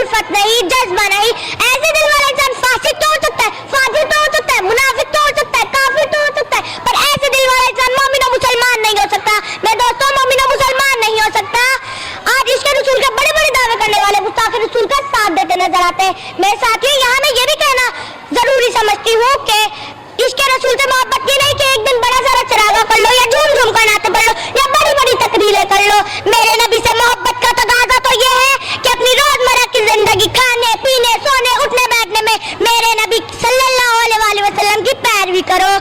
उल्फत नहीं, जज्बा नहीं। ऐसे दिल वाला इंसान फासिक तो हो सकता है, फाजिल तो हो सकता है, मुनाफिक तो हो सकता है, काफिर तो हो सकता है, पर ऐसे दिल वाला इंसान मोमिन और मुसलमान नहीं हो सकता। मैं दोस्तों मोमिन और मुसलमान नहीं हो सकता। आज इश्क रसूल के बड़े बड़े दावे करने वाले गुस्ताख रसूल का साथ देते नजर आते हैं। मेरे साथियों, यहाँ मैं ये भी कहना जरूरी समझती हूँ कि इश्क रसूल से मोहब्बत ये नहीं कि एक दिन बड़ा सारा चरागा कर लो या झूम झूम कर नाते पढ़ लो या बड़ी बड़ी तकरीरें कर लो। मेरे नबी से मोहब्बत का तकाजा तो ये है कि अपनी रोजमर्रा की जिंदगी खाने पीने सोने उठने बैठने में मेरे नबी सल्लल्लाहु अलैहि वसल्लम की पैरवी करो।